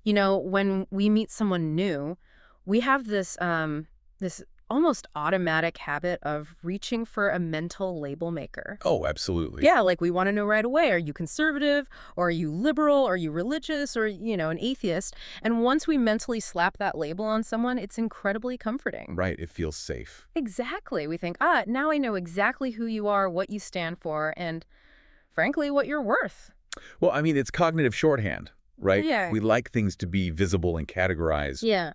You know, when we meet someone new, we have this almost automatic habit of reaching for a mental label maker. Oh, absolutely. Yeah, like we want to know right away, are you conservative or are you liberal? Are you religious or, an atheist? And once we mentally slap that label on someone, it's incredibly comforting. Right, it feels safe. Exactly. We think, now I know exactly who you are, what you stand for, and frankly, what you're worth. Well, I mean, it's cognitive shorthand, right? Yeah. We like things to be visible and categorized, Yeah.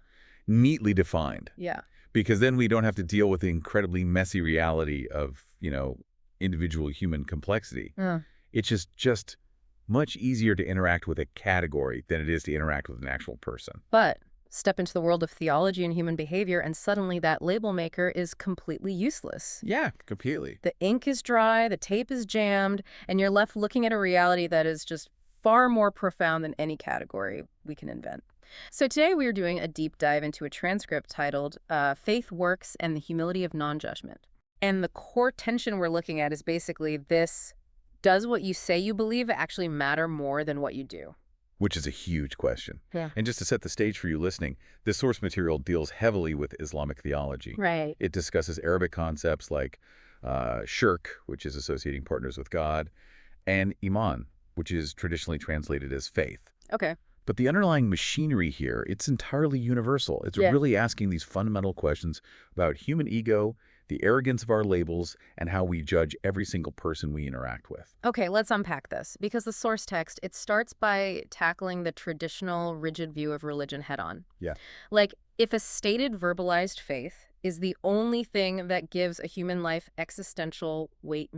neatly defined, Yeah. because then we don't have to deal with the incredibly messy reality of, individual human complexity. Uh, It's just much easier to interact with a category than it is to interact with an actual person. but step into the world of theology and human behavior, and suddenly that label maker is completely useless. Yeah, completely. The ink is dry, the tape is jammed, and you're left looking at a reality that is just far more profound than any category we can invent. So today we are doing a deep dive into a transcript titled Faith Works and the Humility of Non-Judgment. And the core tension we're looking at is basically this: does what you say you believe actually matter more than what you do? Which is a huge question. Yeah. And just to set the stage for you listening, this source material deals heavily with Islamic theology. Right. It discusses Arabic concepts like shirk, which is associating partners with God, and iman, which is traditionally translated as faith. Okay. But the underlying machinery here, it's entirely universal. It's Yeah. really asking these fundamental questions about human ego, the arrogance of our labels, and how we judge every single person we interact with. Okay, let's unpack this, because the source text, it starts by tackling the traditional rigid view of religion head on. Yeah. Like, if a stated verbalized faith is the only thing that gives a human life existential weight,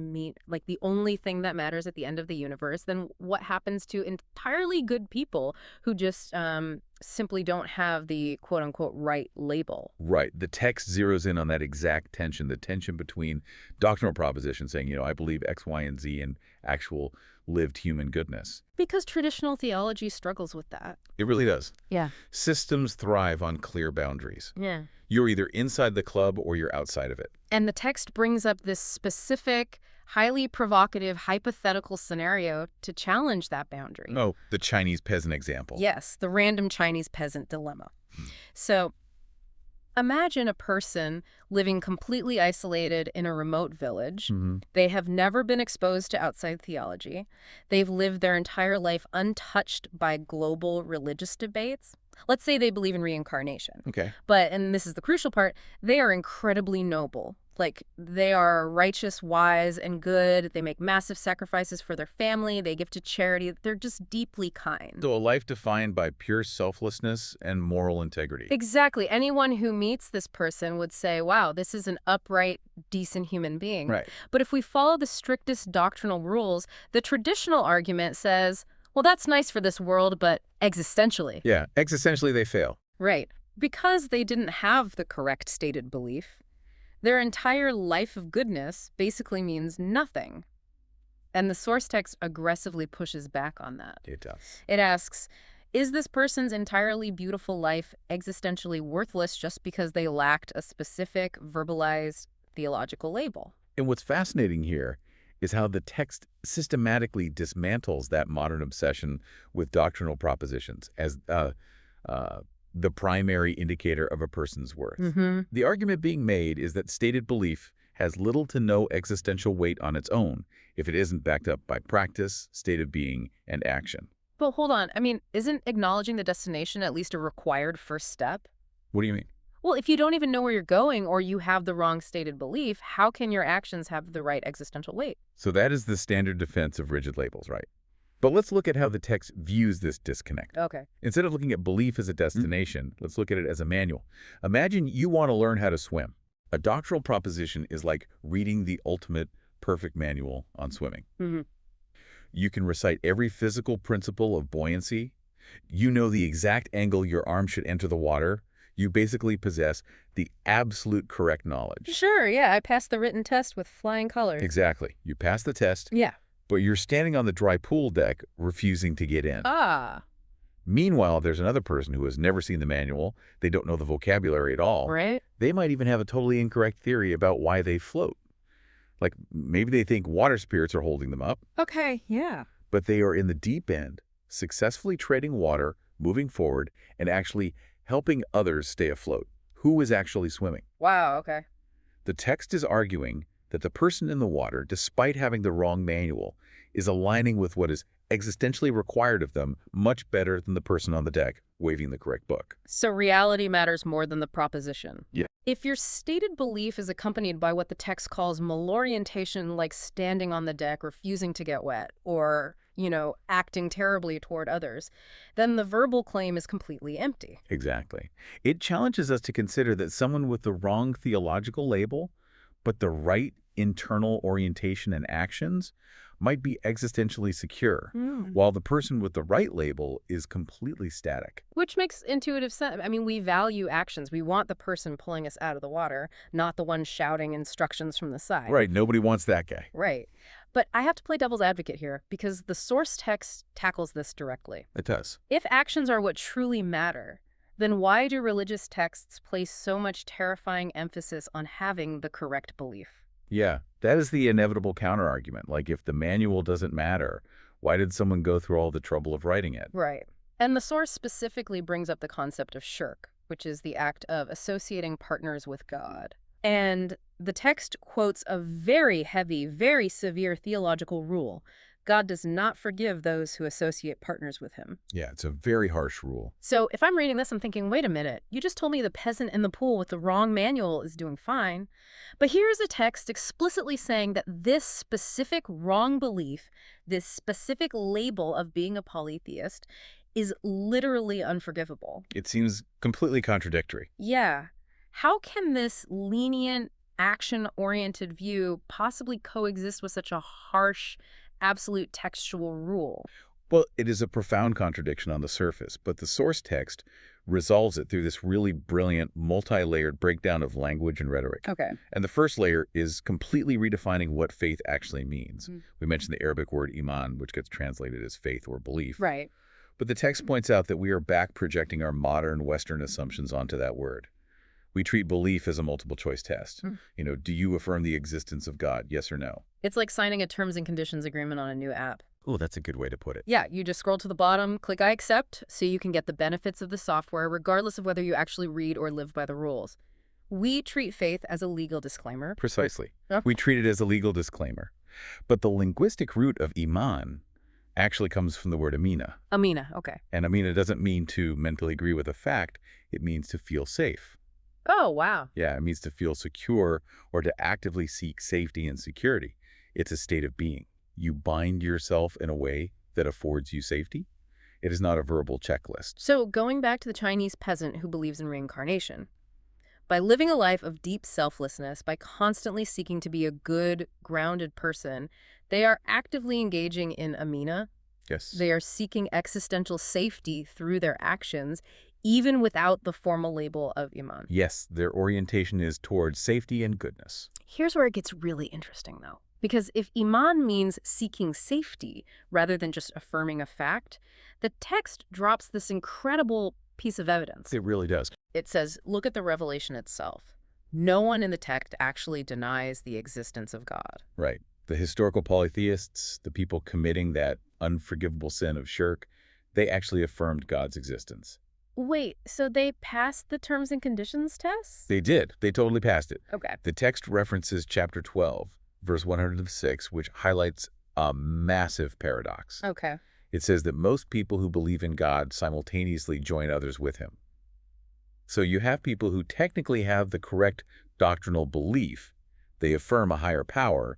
like the only thing that matters at the end of the universe, then what happens to entirely good people who just simply don't have the quote-unquote right label? Right. The text zeroes in on that exact tension, the tension between doctrinal propositions saying, I believe X, Y, and Z, and actual lived human goodness. Because traditional theology struggles with that. It really does. Yeah. Systems thrive on clear boundaries. Yeah. You're either inside the club or you're outside of it. And the text brings up this specific, highly provocative, hypothetical scenario to challenge that boundary. Oh, the Chinese peasant example. Yes, the random Chinese peasant dilemma. So imagine a person living completely isolated in a remote village. Mm-hmm. They have never been exposed to outside theology. They've lived their entire life untouched by global religious debates. Let's say they believe in reincarnation. Okay. But, and this is the crucial part, they are incredibly noble. Like, they are righteous, wise, and good. They make massive sacrifices for their family. They give to charity. They're just deeply kind. So a life defined by pure selflessness and moral integrity. Exactly. Anyone who meets this person would say, wow, this is an upright, decent human being. Right. But if we follow the strictest doctrinal rules, the traditional argument says, well, that's nice for this world, but existentially. Yeah, existentially they fail. Right. Because they didn't have the correct stated belief, their entire life of goodness basically means nothing. And the source text aggressively pushes back on that. It does. It asks, is this person's entirely beautiful life existentially worthless just because they lacked a specific verbalized theological label? And what's fascinating here is how the text systematically dismantles that modern obsession with doctrinal propositions as the primary indicator of a person's worth. Mm-hmm. The argument being made is that stated belief has little to no existential weight on its own if it isn't backed up by practice, state of being, and action. But hold on. I mean, isn't acknowledging the destination at least a required first step? What do you mean? Well, if you don't even know where you're going or you have the wrong stated belief, how can your actions have the right existential weight? So that is the standard defense of rigid labels, right? But let's look at how the text views this disconnect. Okay. Instead of looking at belief as a destination, let's look at it as a manual. Imagine you want to learn how to swim. A doctrinal proposition is like reading the ultimate perfect manual on swimming. Mm-hmm. You can recite every physical principle of buoyancy. You know the exact angle your arm should enter the water. You basically possess the absolute correct knowledge. Sure, yeah, I passed the written test with flying colors. Exactly. You pass the test, Yeah. but you're standing on the dry pool deck refusing to get in. Ah, Meanwhile, there's another person who has never seen the manual. They don't know the vocabulary at all. right? They might even have a totally incorrect theory about why they float. Like maybe they think water spirits are holding them up, Okay, yeah. but they are in the deep end, successfully treading water moving forward, and actually helping others stay afloat. Who is actually swimming? Wow, okay. The text is arguing that the person in the water, despite having the wrong manual, is aligning with what is existentially required of them much better than the person on the deck waving the correct book. So reality matters more than the proposition. Yeah. If your stated belief is accompanied by what the text calls malorientation, like standing on the deck, refusing to get wet, or, acting terribly toward others, then the verbal claim is completely empty. Exactly. It challenges us to consider that someone with the wrong theological label, but the right internal orientation and actions, might be existentially secure, while the person with the right label is completely static. Which makes intuitive sense. I mean, we value actions. We want the person pulling us out of the water, not the one shouting instructions from the side. Right, nobody wants that guy. Right. But I have to play devil's advocate here, because the source text tackles this directly. It does. If actions are what truly matter, then why do religious texts place so much terrifying emphasis on having the correct belief? Yeah, that is the inevitable counterargument. Like, if the manual doesn't matter, why did someone go through all the trouble of writing it? Right. And the source specifically brings up the concept of shirk, which is the act of associating partners with God. And the text quotes a very heavy, very severe theological rule. God does not forgive those who associate partners with him. Yeah, it's a very harsh rule. So if I'm reading this, I'm thinking, wait a minute, you just told me the peasant in the pool with the wrong manual is doing fine. But here's a text explicitly saying that this specific wrong belief, this specific label of being a polytheist, is literally unforgivable. It seems completely contradictory. Yeah. How can this lenient, action-oriented view possibly coexist with such a harsh, absolute textual rule? Well, it is a profound contradiction on the surface, but the source text resolves it through this really brilliant, multi-layered breakdown of language and rhetoric. Okay. And the first layer is completely redefining what faith actually means. We mentioned the Arabic word iman, which gets translated as faith or belief. Right. But the text points out that we are back projecting our modern Western assumptions onto that word. We treat belief as a multiple-choice test. Do you affirm the existence of God, yes or no? It's like signing a terms and conditions agreement on a new app. Oh, that's a good way to put it. Yeah, you just scroll to the bottom, click I accept, so you can get the benefits of the software regardless of whether you actually read or live by the rules. We treat faith as a legal disclaimer. Precisely. Yep. We treat it as a legal disclaimer. But the linguistic root of iman actually comes from the word amina. Amina, okay. And amina doesn't mean to mentally agree with a fact. It means to feel safe. Oh, wow. Yeah, it means to feel secure or to actively seek safety and security. It's a state of being. You bind yourself in a way that affords you safety. It is not a verbal checklist. So going back to the Chinese peasant who believes in reincarnation, by living a life of deep selflessness, by constantly seeking to be a good, grounded person, they are actively engaging in amina. Yes. They are seeking existential safety through their actions, even without the formal label of iman. Yes, their orientation is towards safety and goodness. Here's where it gets really interesting, though. Because if iman means seeking safety rather than just affirming a fact, the text drops this incredible piece of evidence. It really does. It says, look at the revelation itself. No one in the text actually denies the existence of God. Right. The historical polytheists, the people committing that unforgivable sin of shirk, they actually affirmed God's existence. Wait, so they passed the terms and conditions test? They did. They totally passed it. Okay. The text references chapter 12, verse 106, which highlights a massive paradox. Okay. It says that most people who believe in God simultaneously join others with him. So you have people who technically have the correct doctrinal belief. They affirm a higher power,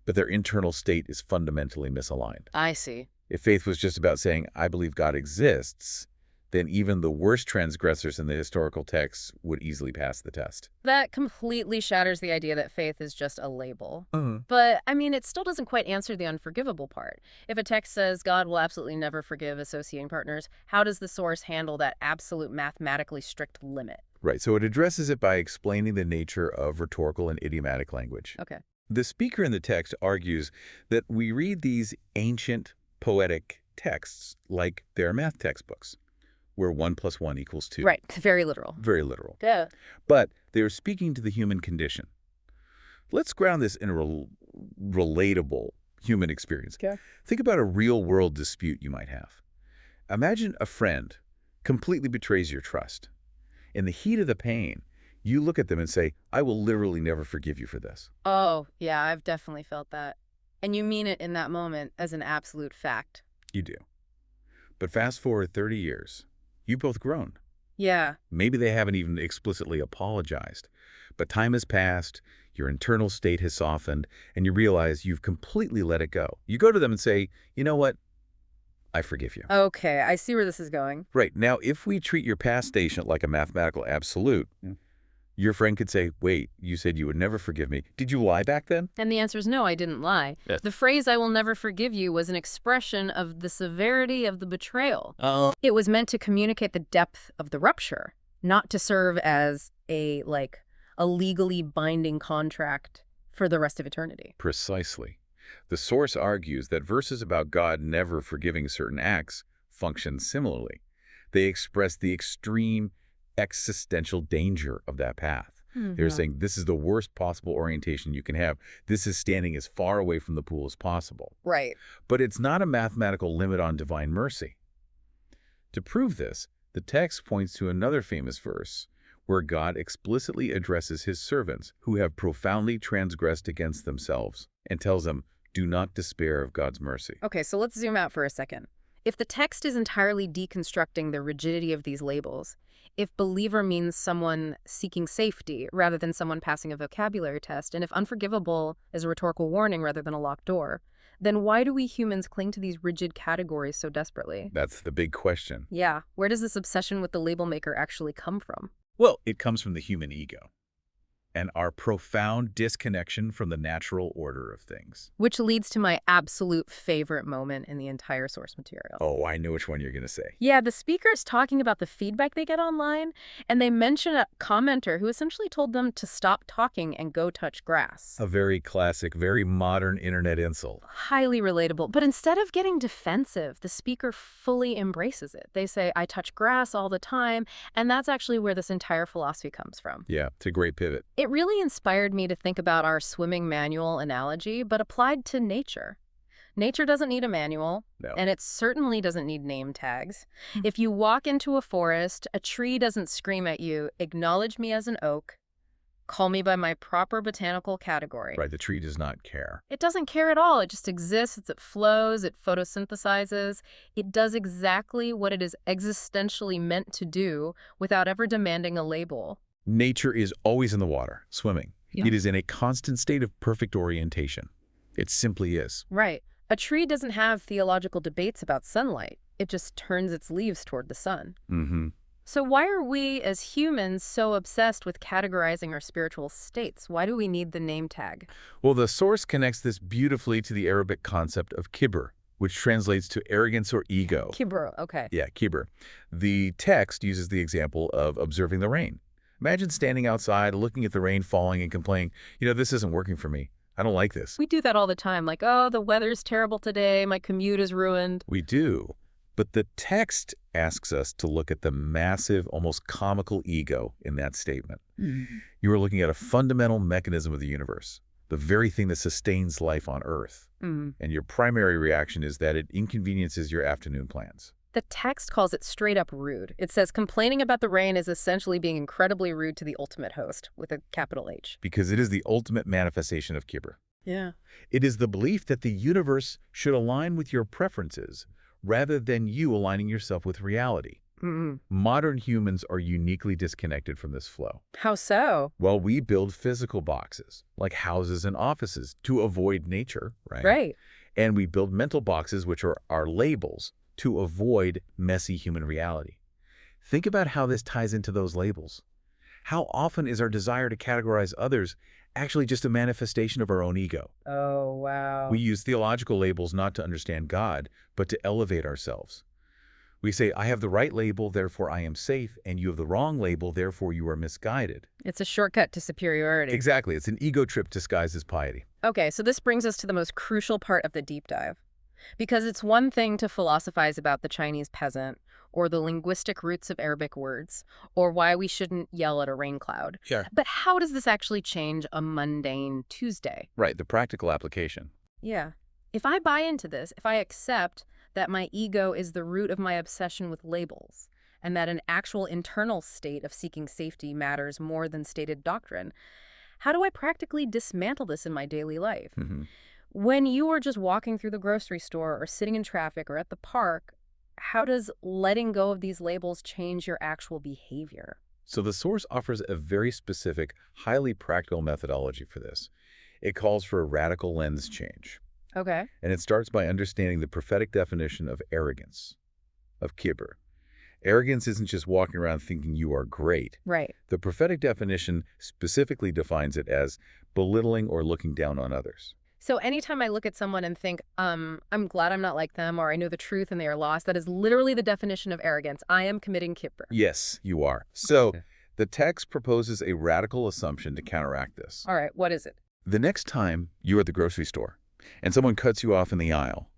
but their internal state is fundamentally misaligned. I see. If faith was just about saying, I believe God exists, then even the worst transgressors in the historical texts would easily pass the test. That completely shatters the idea that faith is just a label. But, I mean, it still doesn't quite answer the unforgivable part. If a text says God will absolutely never forgive associating partners, how does the source handle that absolute mathematically strict limit? Right, so it addresses it by explaining the nature of rhetorical and idiomatic language. Okay. The speaker in the text argues that we read these ancient poetic texts like they're math textbooks, where 1 + 1 = 2. Right. Very literal. Very literal. Yeah. But they are speaking to the human condition. Let's ground this in a relatable human experience. Okay. Think about a real-world dispute you might have. Imagine a friend completely betrays your trust. In the heat of the pain, you look at them and say, I will literally never forgive you for this. Oh, yeah, I've definitely felt that. And you mean it in that moment as an absolute fact. You do. But fast forward 30 years, you've both grown. Yeah. Maybe they haven't even explicitly apologized, but time has passed, your internal state has softened, and you realize you've completely let it go. You go to them and say, you know what? I forgive you. Okay, I see where this is going. Right. Now, if we treat your past statement like a mathematical absolute, your friend could say, wait, you said you would never forgive me. Did you lie back then? And the answer is no, I didn't lie. Yes. The phrase, I will never forgive you, was an expression of the severity of the betrayal. Oh. It was meant to communicate the depth of the rupture, not to serve as a legally binding contract for the rest of eternity. Precisely. The source argues that verses about God never forgiving certain acts function similarly. They express the extreme existential danger of that path. They're saying this is the worst possible orientation you can have. This is standing as far away from the pool as possible. Right. But it's not a mathematical limit on divine mercy. To prove this, the text points to another famous verse where God explicitly addresses his servants who have profoundly transgressed against themselves and tells them, do not despair of God's mercy. Okay, so let's zoom out for a second. If the text is entirely deconstructing the rigidity of these labels, if believer means someone seeking safety rather than someone passing a vocabulary test, and if unforgivable is a rhetorical warning rather than a locked door, then why do we humans cling to these rigid categories so desperately? That's the big question. Yeah, where does this obsession with the label maker actually come from? Well, it comes from the human ego and our profound disconnection from the natural order of things. Which leads to my absolute favorite moment in the entire source material. Oh, I know which one you're going to say. Yeah, the speaker's talking about the feedback they get online, and they mention a commenter who essentially told them to stop talking and go touch grass. A very classic, very modern internet insult. Highly relatable. But instead of getting defensive, the speaker fully embraces it. They say, I touch grass all the time, and that's actually where this entire philosophy comes from. Yeah, it's a great pivot. It really inspired me to think about our swimming manual analogy, but applied to nature. Nature doesn't need a manual, No. and it certainly doesn't need name tags. If you walk into a forest, a tree doesn't scream at you, acknowledge me as an oak, call me by my proper botanical category. Right, the tree does not care. It doesn't care at all. It just exists, it flows, it photosynthesizes. It does exactly what it is existentially meant to do without ever demanding a label. Nature is always in the water, swimming. Yeah. It is in a constant state of perfect orientation. It simply is. Right. A tree doesn't have theological debates about sunlight. It just turns its leaves toward the sun. Mm-hmm. So why are we as humans so obsessed with categorizing our spiritual states? Why do we need the name tag? Well, the source connects this beautifully to the Arabic concept of kibr, which translates to arrogance or ego. Kibr, okay. Yeah, kibr. The text uses the example of observing the rain. Imagine standing outside, looking at the rain falling and complaining, this isn't working for me. I don't like this. We do that all the time, like, oh, the weather's terrible today, my commute is ruined. We do. But the text asks us to look at the massive, almost comical ego in that statement. You are looking at a fundamental mechanism of the universe, the very thing that sustains life on Earth. And your primary reaction is that it inconveniences your afternoon plans. The text calls it straight up rude. It says complaining about the rain is essentially being incredibly rude to the ultimate host, with a capital H. Because it is the ultimate manifestation of kibr. Yeah. It is the belief that the universe should align with your preferences rather than you aligning yourself with reality. Modern humans are uniquely disconnected from this flow. How so? Well, we build physical boxes, like houses and offices, to avoid nature, right? Right. And we build mental boxes, which are our labels, to avoid messy human reality. Think about how this ties into those labels. How often is our desire to categorize others actually just a manifestation of our own ego? Oh, wow. We use theological labels not to understand God, but to elevate ourselves. We say, I have the right label, therefore I am safe, and you have the wrong label, therefore you are misguided. It's a shortcut to superiority. Exactly. It's an ego trip disguised as piety. Okay, so this brings us to the most crucial part of the deep dive. Because it's one thing to philosophize about the Chinese peasant, or the linguistic roots of Arabic words, or why we shouldn't yell at a rain cloud. Sure. But how does this actually change a mundane Tuesday? Right, the practical application. Yeah. If I buy into this, if I accept that my ego is the root of my obsession with labels, and that an actual internal state of seeking safety matters more than stated doctrine. How do I practically dismantle this in my daily life? Hmm. When you are just walking through the grocery store or sitting in traffic or at the park, how does letting go of these labels change your actual behavior? So the source offers a very specific, highly practical methodology for this. It calls for a radical lens change. Okay. And it starts by understanding the prophetic definition of arrogance, of kibber. Arrogance isn't just walking around thinking you are great. Right. The prophetic definition specifically defines it as belittling or looking down on others. So anytime I look at someone and think, I'm glad I'm not like them, or I know the truth and they are lost, that is literally the definition of arrogance. I am committing kibber. Yes, you are. So the text proposes a radical assumption to counteract this. All right, what is it? The next time you're at the grocery store and someone cuts you off in the aisle,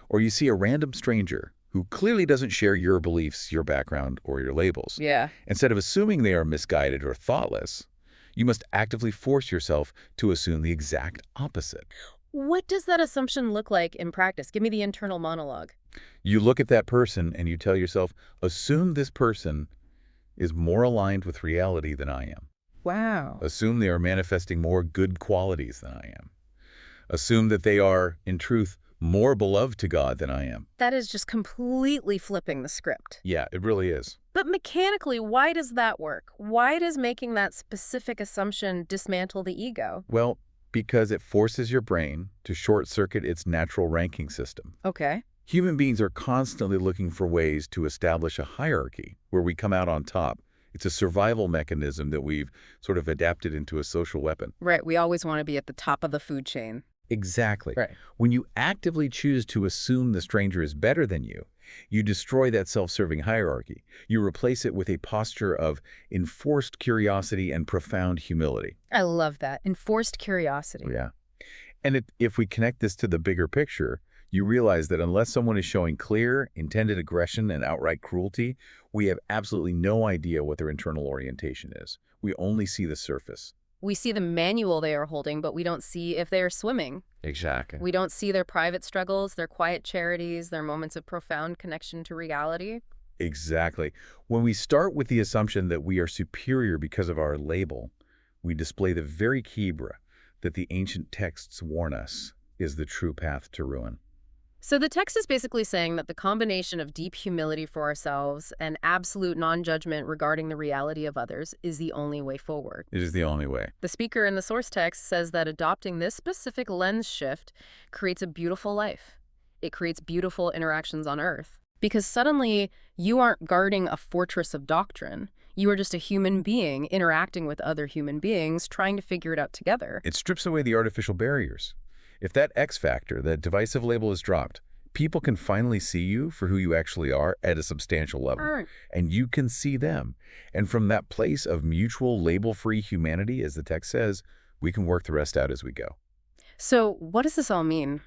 or you see a random stranger who clearly doesn't share your beliefs, your background, or your labels, Yeah. instead of assuming they are misguided or thoughtless, you must actively force yourself to assume the exact opposite. What does that assumption look like in practice? Give me the internal monologue. You look at that person and you tell yourself, assume this person is more aligned with reality than I am. Wow. Assume they are manifesting more good qualities than I am. Assume that they are, in truth, more beloved to God than I am. That is just completely flipping the script. Yeah, it really is. But mechanically, why does that work? Why does making that specific assumption dismantle the ego? Well, because it forces your brain to short-circuit its natural ranking system. Okay. Human beings are constantly looking for ways to establish a hierarchy where we come out on top. It's a survival mechanism that we've sort of adapted into a social weapon. Right, we always want to be at the top of the food chain. Exactly. Right. When you actively choose to assume the stranger is better than you destroy that self-serving hierarchy. You replace it with a posture of enforced curiosity and profound humility. I love that. Enforced curiosity. Yeah. And if we connect this to the bigger picture, you realize that unless someone is showing clear, intended aggression and outright cruelty, we have absolutely no idea what their internal orientation is. We only see the surface. We see the manual they are holding, but we don't see if they are swimming. Exactly. We don't see their private struggles, their quiet charities, their moments of profound connection to reality. Exactly. When we start with the assumption that we are superior because of our label, we display the very kibra that the ancient texts warn us is the true path to ruin. So the text is basically saying that the combination of deep humility for ourselves and absolute non-judgment regarding the reality of others is the only way forward. It is the only way. The speaker in the source text says that adopting this specific lens shift creates a beautiful life. It creates beautiful interactions on Earth. Because suddenly, you aren't guarding a fortress of doctrine. You are just a human being interacting with other human beings, trying to figure it out together. It strips away the artificial barriers. If that X factor, that divisive label is dropped, people can finally see you for who you actually are at a substantial level. And you can see them. And from that place of mutual label-free humanity, as the text says, we can work the rest out as we go. So what does this all mean?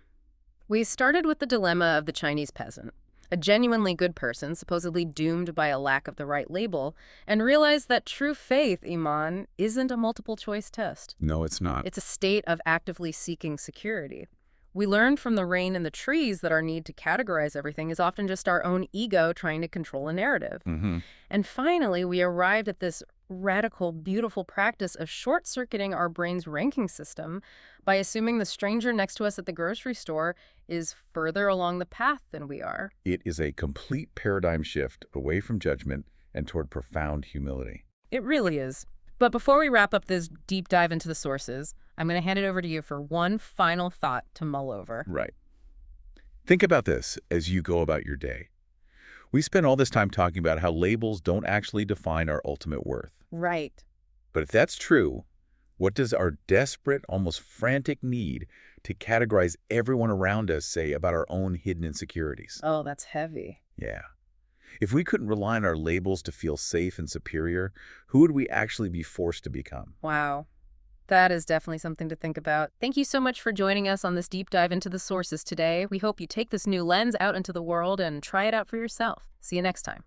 We started with the dilemma of the Chinese peasant, a genuinely good person, supposedly doomed by a lack of the right label, and realized that true faith, Iman, isn't a multiple-choice test. No, it's not. It's a state of actively seeking security. We learned from the rain and the trees that our need to categorize everything is often just our own ego trying to control a narrative. And finally, we arrived at this radical, beautiful practice of short-circuiting our brain's ranking system by assuming the stranger next to us at the grocery store is further along the path than we are. It is a complete paradigm shift away from judgment and toward profound humility. It really is. But before we wrap up this deep dive into the sources, I'm going to hand it over to you for one final thought to mull over. Right. Think about this as you go about your day. We spend all this time talking about how labels don't actually define our ultimate worth. Right. But if that's true, what does our desperate, almost frantic need to categorize everyone around us say about our own hidden insecurities? Oh, that's heavy. Yeah. If we couldn't rely on our labels to feel safe and superior, who would we actually be forced to become? Wow. That is definitely something to think about. Thank you so much for joining us on this deep dive into the sources today. We hope you take this new lens out into the world and try it out for yourself. See you next time.